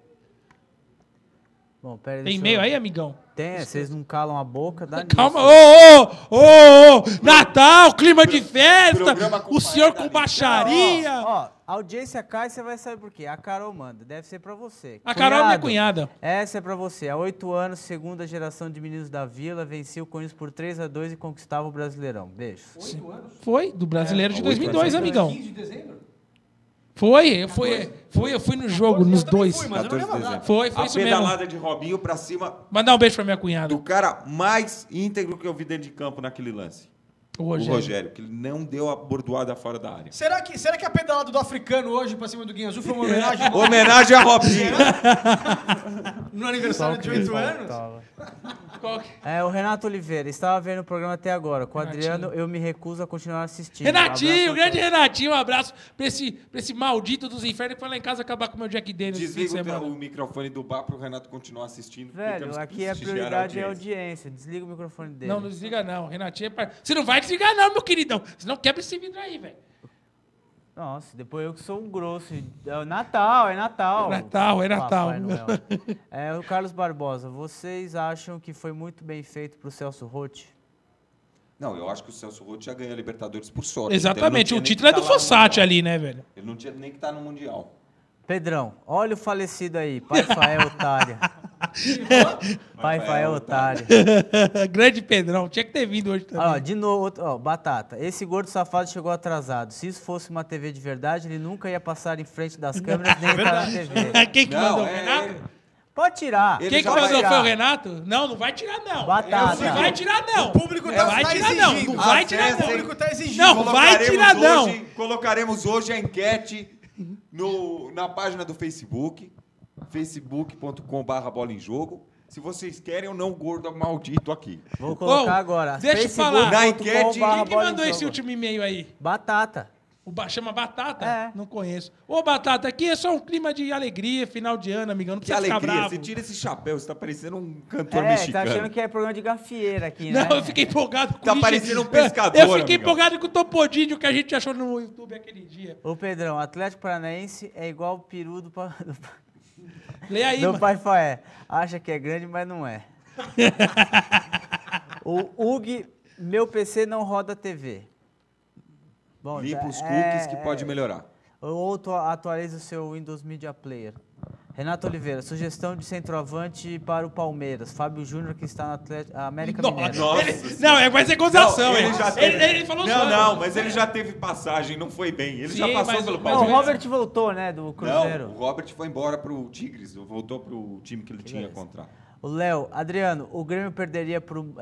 Bom, pera aí, Tem deixa e-mail eu- aí, amigão? Tem, vocês não calam a boca, dá Calma, nisso. ô! Natal, clima de festa, programa com o senhor pai da com baixaria. Ó, a audiência cai, você vai saber por quê. A Carol manda, deve ser pra você. A Carol é minha Cunhado, cunhada. Essa é pra você. Há 8 anos, segunda geração de meninos da Vila, vencia o Corinthians por 3-2 e conquistava o Brasileirão. Beijos. Foi, do brasileiro de 2002, amigão. 15 de dezembro? Foi, eu fui no jogo, nos dois. fui, mas eu não 14 de lembro a dezembro. data. Foi A isso mesmo. pedalada de Robinho pra cima Mandar um beijo pra minha cunhada. do cara mais íntegro que eu vi dentro de campo naquele lance. O O Rogério. Rogério, que ele não deu a bordoada fora da área. Será que a pedalada do africano hoje pra cima do Guinha Azul foi uma homenagem Homenagem a Robinho. no aniversário de 8 anos? Qual que- O Renato Oliveira, estava vendo o programa até agora. Com o Renatinho. Adriano, eu me recuso a continuar assistindo. Renatinho, Abraço a grande todos. Renatinho, um abraço pra esse maldito dos infernos que foi lá em casa acabar com o meu Jack Daniels esse fim de Desliga semana. o microfone do bar pro Renato continuar assistindo. porque Velho, temos que aqui a prestigiar prioridade é a audiência. audiência. Desliga o microfone dele. Não, não desliga não. Renatinho é par... Você não vai desligar não, meu queridão. Senão quebra esse vidro aí, velho. Nossa, depois eu que sou um grosso. É Natal, é Natal. É Natal, é Natal. Papai Noel. O Carlos Barbosa, vocês acham que foi muito bem feito pro Celso Rotti? Não, eu acho que o Celso Roth já ganhou a Libertadores por sorte. Exatamente, Então o ele não tinha título é nem do que tá lá no Fossati Mundial. ali, né, velho? Ele não tinha nem que estar no Mundial. Pedrão, olha o falecido aí, Pai Fael Otária. Pai Fael Otária. Grande Pedrão, tinha que ter vindo hoje também. Ó, de novo, Batata. Esse gordo safado chegou atrasado. Se isso fosse uma TV de verdade, ele nunca ia passar em frente das câmeras nem entrar na TV. Quem que mandou? Não, O Renato? Pode tirar. Ele Quem que já vai mandou tirar. foi o Renato? Não vai tirar, não. Batata. Não vai tirar, não. O público Não vai tirar, não. Não vai tirar, O não. público tá exigindo. Não, vai tirar, não. Colocaremos hoje a enquete na página do Facebook, facebook.com/bola em jogo. Se vocês querem ou não, gordo maldito aqui. Vou colocar Ô, agora. deixa eu falar. Na enquete, Quem que mandou esse último e-mail aí? Batata. Chama Batata? É. Não conheço. Ô, Batata, aqui é só um clima de alegria, final de ano, amigão. Não Que precisa ficar alegria, bravo. você tira esse chapéu, você tá parecendo um cantor Tá mexicano. achando que é programa de gafieira aqui, né? Não, eu fiquei empolgado com Tá o lixo. parecendo um pescador, Eu fiquei amigão. empolgado com o Topodídio que a gente achou no YouTube aquele dia. Ô, Pedrão, Atlético Paranaense é igual o peru do Lê aí, Meu mano. pai Faé. Acha que é grande, mas não é. O Ug, meu PC não roda TV. Bom, Limpa os cookies que pode melhorar. Ou atualiza o seu Windows Media Player. Renato Oliveira, sugestão de centroavante para o Palmeiras. Fábio Júnior, que está na América Mineiro. Nossa Não, vai ser gozação. Não, ele já teve- ele falou Não, só. não, mas ele já teve passagem, não foi bem. Ele já Sim, passou mas- pelo mas Não, o Palmeiras. Robert voltou, né, do Cruzeiro. Não, o Robert foi embora pro Tigres, voltou pro time que ele tinha contrato. O Léo, Adriano, o Grêmio perderia pro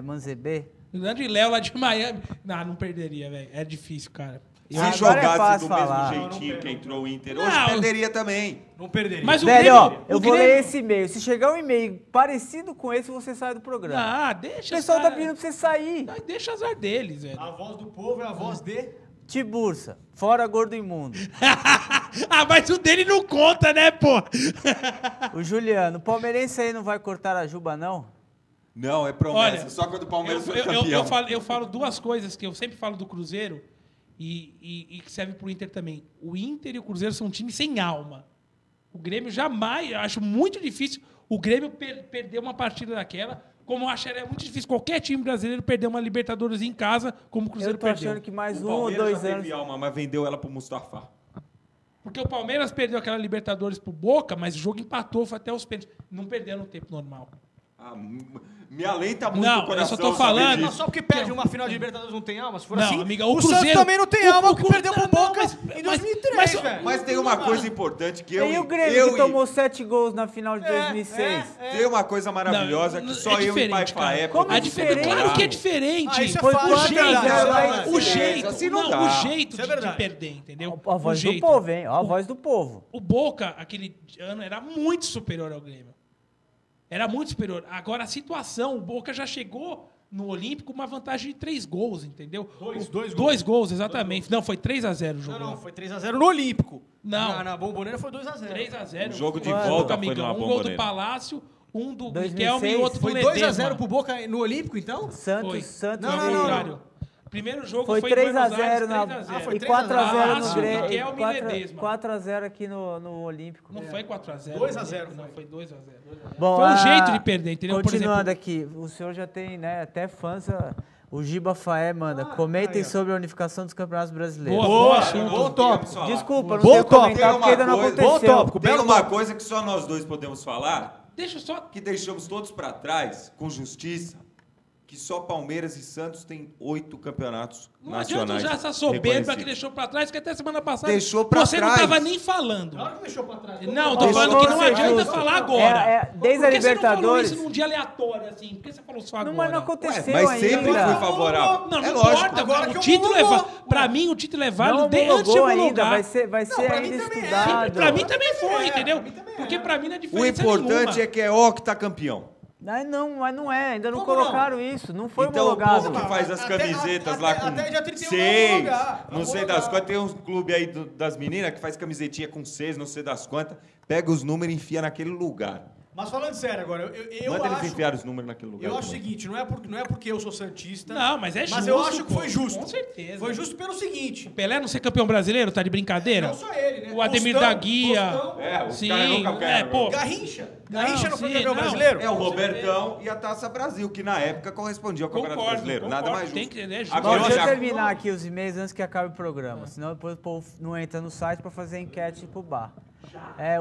Manzebê? O grande Léo lá de Miami. Não perderia, velho. É difícil, cara. Se Agora é jogasse fácil do falar. mesmo jeitinho que entrou o Inter, Não. hoje perderia também. Não perderia. Mas o Velho, Grêmio... ó, eu o vou Grêmio- ler esse e-mail. Se chegar um e-mail parecido com esse, você sai do programa. Ah, O deixa pessoal os tá cara- pedindo pra você sair. Não, deixa azar deles, velho. A voz do povo é a voz de... Tiburça, fora gordo imundo. Ah, mas o dele não conta, né, pô? O Juliano, o palmeirense aí não vai cortar a juba, não? Não, é promessa. Olha, Só quando o Palmeiras for campeão. eu falo duas coisas que eu sempre falo do Cruzeiro e que serve pro Inter também. O Inter e o Cruzeiro são times sem alma. O Grêmio jamais, eu acho muito difícil o Grêmio perder uma partida daquela, como eu acharia muito difícil qualquer time brasileiro perder uma Libertadores em casa, como o Cruzeiro Eu tô perdeu. achando que mais O um ou Palmeiras dois já anos. teve alma, mas vendeu ela pro Mustafa. Porque o Palmeiras perdeu aquela Libertadores pro Boca, mas o jogo empatou, foi até os pênaltis. Não perdeu no tempo normal. Ah, me alenta muito Não, o coração. eu só tô saber falando- disso. Mas só porque perde uma final de Libertadores não tem alma? Se for Não, assim, amiga, o Cruzeiro- Santos também não tem alma, porque perdeu pro não, Boca mas- em mas- 2003, mas- velho. Mas tem uma coisa importante que eu E o Grêmio que tomou 7 gols na final de 2006? Tem uma coisa maravilhosa Não, que é só eu e Pai diferente, Faé cara. Como podemos diferente? Claro que é diferente. Ah, isso é Foi fácil, o quanto jeito, a zero lá em o Silêncio? jeito, Assim não não, dá. o jeito Isso é de verdade. perder, entendeu? A voz o do jeito. povo, hein? Ó, a voz do povo. O Boca, aquele ano, era muito superior ao Grêmio. Era muito superior. Agora, a situação, o Boca já chegou no Olímpico com uma vantagem de 3 gols, entendeu? Dois gols. 2 gols, exatamente. Não, foi 3-0 o jogo. Não, foi 3x0 no Olímpico. Não. Na Bomboneira foi 2x0. 3-0. O jogo de Boca, volta foi amigão. numa Um gol do Bomboneira. Palácio, um do 2006, Riquelme e outro do Foi Ledesma. 2x0 pro Boca no Olímpico, então? Santos, Foi. Santos. Não, Foi não, o não, contrário. Primeiro jogo Foi foi em Buenos 3x0 Aires, na 3-0. foi e 3 a 0. 4x0 no Palácio, Grêmio. Riquelme e Ledesma. 4x0 aqui no Olímpico. Não foi 4x0. 2-0 Não, foi 2x0. Bom, Foi um jeito de perder, entendeu? Por Continuando exemplo- aqui, o senhor já tem, né, até fãs. O Giba Faé manda, comentem sobre a unificação dos campeonatos brasileiros. Boa, assunto. Bom tópico. Desculpa, não Bom tenho que tópico. comentar porque ainda não aconteceu. Bom tópico. Tem Belo uma tópico. coisa que só nós dois podemos falar, Deixa eu só... que deixamos todos pra trás, com justiça, que só Palmeiras e Santos têm 8 campeonatos Não adianta nacionais. já essa soberba que reconhecidos. deixou pra trás, que até semana passada Deixou pra você trás. não tava nem falando. Claro que deixou pra trás. Não, tô Deixou falando que não ser adianta justo. falar agora. Desde a Por que você não falou Libertadores. isso num dia aleatório, assim? Por que você falou só agora? Não, mas não Ué, aconteceu mas ainda. sempre foi favorável. Não, não é lógico. importa. Agora o que título é homologou. pra mim, o título é válido Não desde antes de homologou ainda, homologar. vai ser pra mim ainda também é. estudado. Pra mim também foi, entendeu? pra mim também Porque é. pra mim não é O diferença importante nenhuma. é que é octacampeão. Mas não é, ainda não Como colocaram isso, não foi Então o homologado. povo que faz as Até- camisetas até- lá com até dia 31 seis, vamos homologar. não sei das quantas, tem uns clubes aí das meninas que faz camisetinha com 6, não sei das quantas, pega os números e enfia naquele lugar. Mas falando sério agora, eu Manda eles acho... enfiar os números naquele lugar. Eu acho o também. seguinte, não é porque eu sou santista... Não, mas é Mas justo, eu acho que pô. foi justo. Com certeza. Foi justo pelo seguinte... Pelé não ser campeão brasileiro, tá de brincadeira? Não só ele, né? O Ademir Tostão, da Guia. Tostão. É, os Sim, caras nunca querem. pô. Garrincha não foi sim, campeão não. brasileiro? É o Robertão e a Taça Brasil, que na época correspondia ao Campeonato Concordo, Brasileiro. Nada concordo, mais justo. tem que ser, é justo. Bom, Agora deixa eu já... terminar aqui os e-mails antes que acabe o programa, senão depois o povo não entra no site para fazer enquete pro bar.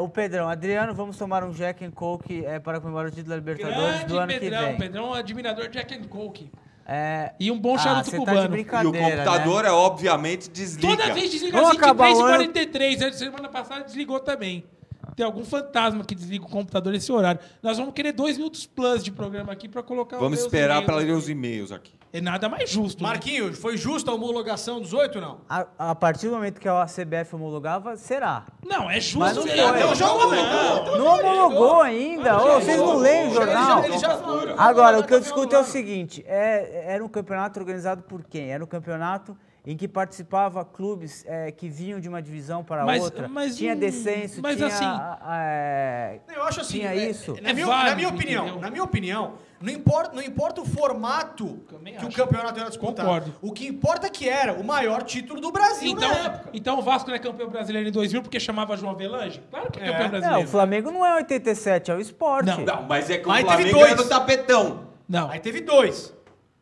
O Pedrão, Adriano, vamos tomar um Jack and Coke para comemorar o título da Libertadores Grande do ano Pedrão. que vem. Pedrão é um admirador de Jack and Coke. É, E um bom charuto você tá de cubano. E o brincadeira, computador, né? obviamente, desliga. Toda vez desliga Vamos às acabar o 23h43. Semana passada desligou também. tem algum fantasma que desliga o computador nesse horário. Nós vamos querer 2 minutos plus de programa aqui para colocar Vamos os esperar e-mails para aqui. ler os e-mails aqui. É nada mais justo. Né? Marquinhos, foi justa a homologação dos 8 ou não? A partir do momento que a CBF homologava, será. Não, é justo. Mas não né? foi. Até o jogo não. Não homologou ainda. Ô, vocês não leem o jornal? Ele já falou. Agora, o que eu discuto é o seguinte: era um campeonato organizado por quem? Era um campeonato em que participava clubes que vinham de uma divisão para outra. Tinha descenso, mas tinha... assim, Eu acho assim, tinha isso. Na minha opinião, não importa o formato Também que o acho. campeonato era disputado. Concordo. O que importa é que era o maior título do Brasil na época. Então o Vasco não é campeão brasileiro em 2000 porque chamava João Avelange? Claro que é campeão Não, brasileiro. o Flamengo não é 87, é o Sport. Não. Mas é que o Mas teve Flamengo dois. é do tapetão. Não. Aí teve 2.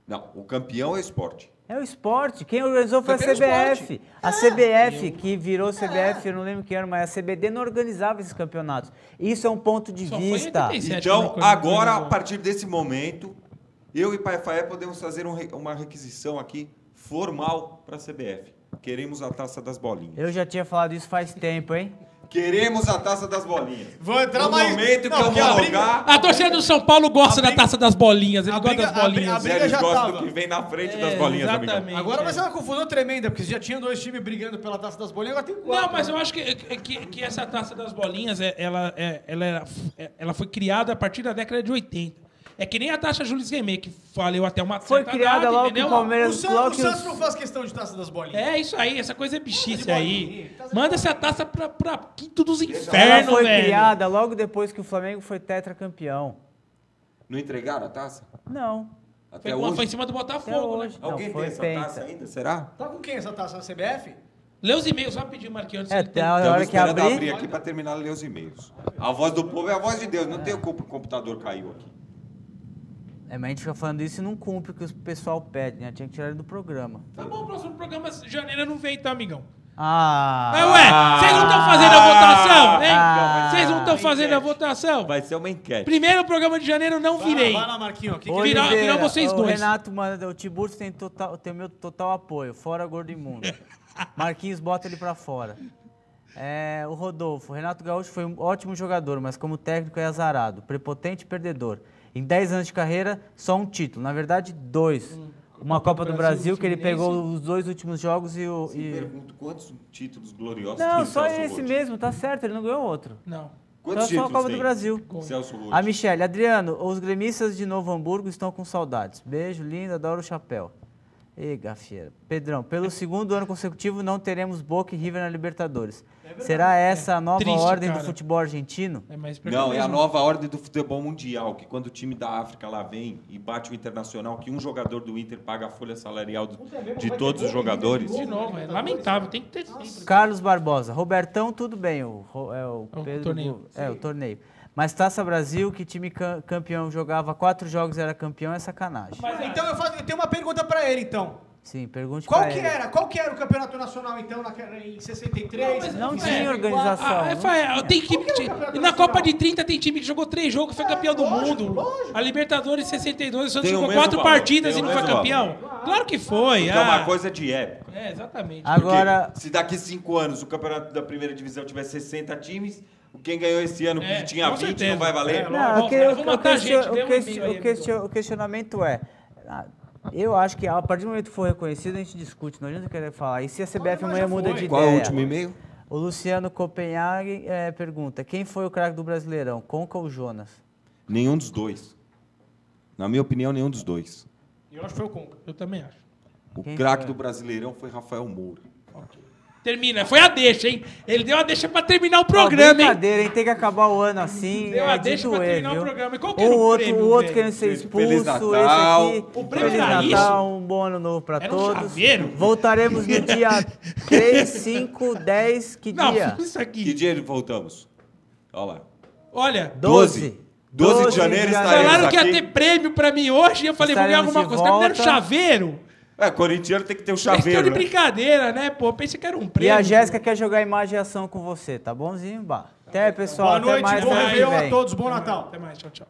Não, o campeão é o esporte. É o Sport. Quem organizou foi a Campeão CBF. A CBF, que virou CBF, eu não lembro que ano, mas a CBD não organizava esses campeonatos. Isso é um ponto de Só foi em vista. 87. Então, quando agora, a organizou. partir desse momento, eu e Pai Faé podemos fazer uma requisição aqui formal para a CBF. Queremos a taça das bolinhas. Eu já tinha falado isso faz tempo, hein? Queremos a taça das bolinhas. Vou entrar No mais... momento Não, que porque a homologar, A torcida do São Paulo gosta A da briga- taça das bolinhas. Ele a gosta briga- das bolinhas. a briga eles já gostam tava. do que vem na frente das bolinhas, amigão. Exatamente. Agora vai ser uma confusão tremenda, porque já tinha 2 times brigando pela taça das bolinhas, agora tem 4. Não, mas eu acho que essa taça das bolinhas, ela foi criada a partir da década de 80. É que nem a taxa Jules Rimet, que valeu até uma Foi certa criada idade, logo que entendeu? o Palmeiras... O logo que Santos os- não faz questão de taça das bolinhas. É isso aí, essa coisa é bichice Taça de aí. bolinha, taça de Manda essa taça pra quinto dos Ela infernos, foi velho. criada logo depois que o Flamengo foi tetracampeão. Não entregaram a taça? Não, Até Foi hoje? em cima do até Botafogo, né? hoje. Não, Alguém foi tem essa penta. taça ainda? Será? Tá com quem essa taça na CBF? Lê os e-mails, só pedir, Marquinhos. antes É, de- tem a Estamos hora que esperando abrir abrir... aqui para terminar de ler os e-mails. A voz do povo é a voz de Deus. Não tem o computador caiu aqui. Mas a gente fica falando isso e não cumpre o que o pessoal pede, né? Tinha que tirar ele do programa. Tá bom, o próximo programa, janeiro, não vem, tá, amigão? Ah! Ué, vocês não estão fazendo a votação, hein? Ah. Vocês não estão fazendo a votação? Vai ser uma enquete. Primeiro programa de janeiro, não virei. Vai lá, Marquinhos. Que Oliveira, virar vocês o dois. Renato manda, o Tiburcio tem o meu total apoio, fora gordo imundo. Marquinhos bota ele pra fora. O Rodolfo, o Renato Gaúcho foi um ótimo jogador, mas como técnico é azarado, prepotente e perdedor. Em 10 anos de carreira, só um título, na verdade 2. Uma Copa do Brasil, que ele pegou os 2 últimos jogos e o... Eu pergunto quantos títulos gloriosos Não, tem só Celso esse Roth? mesmo, tá certo, ele não ganhou outro. Não. Quantos Então só a títulos Copa tem do Brasil. Celso Roth? A Michele, Adriano, os gremistas de Novo Hamburgo estão com saudades. Beijo, lindo, adoro o chapéu. Ê, gafieira. Pedrão, pelo segundo ano consecutivo não teremos Boca e River na Libertadores. Será essa a nova Triste, ordem cara. do futebol argentino? É mais Não, é a nova ordem do futebol mundial, que quando o time da África lá vem e bate o Internacional, que um jogador do Inter paga a folha salarial de todos os jogadores. De novo, é lamentável, tem que ter sempre. Carlos Barbosa, Robertão, tudo bem, o Pedro, torneio. o torneio. Mas Taça Brasil, que time campeão jogava 4 jogos e era campeão, é sacanagem. Então eu tenho uma pergunta pra ele, então. Sim, pergunte Qual pra que ele. era? Qual que era o campeonato nacional, então, em 63? Não É, tinha organização. Tem time e na Copa de 30 tem time que jogou 3 jogos e foi campeão do mundo. A Libertadores em 62, o Santos Tem o jogou mesmo 4 valor, partidas tem e o não foi mesmo campeão. Claro que foi. Porque é uma coisa de época. É, exatamente. Agora, Porque se daqui 5 anos o campeonato da primeira divisão tiver 60 times, quem ganhou esse ano que tinha com 20 certeza. não vai valer? É, não, Bom, eu vou matar a gente, dê um e-mail aí, o questionamento é... Eu acho que a partir do momento que for reconhecido, a gente discute, não adianta querer falar. E se a CBF amanhã muda de Qual é o ideia? último e-mail? O Luciano Copenhague pergunta, quem foi o craque do Brasileirão, Conca ou Jonas? Nenhum dos dois. Na minha opinião, nenhum dos dois. Eu acho que foi o Conca. Eu também acho. O Quem craque foi? do Brasileirão foi Rafael Moura. Termina, foi a deixa, hein? Ele deu a deixa pra terminar o Ó, programa, hein? brincadeira, hein? Tem que acabar o ano assim, Deu a de deixa pra doer, terminar o viu? programa. E qual que era O o outro, prêmio, o outro velho? querendo ser Feliz expulso, Natal. esse aqui. O prêmio Feliz era Natal, um bom ano novo pra Era um todos. chaveiro? Voltaremos no dia 3, 5, 10, que Não, dia? isso Que aqui. dia voltamos? Olha lá. Olha, 12. 12 de janeiro estaremos falaram que ia aqui. ter prêmio pra mim hoje e eu falei, vou ganhar Estaremos alguma de coisa. Os caras me deram volta. chaveiro. Corintiano tem que ter um Eles estão chaveiro, de né? brincadeira, né, pô? Pensei que era um E prêmio. a Jéssica quer jogar imagem e ação com você, tá bonzinho? Bah. Até, pessoal. Boa até noite, mais bom semana que Réveillon a vem. todos, bom Natal. Até mais, tchau, tchau.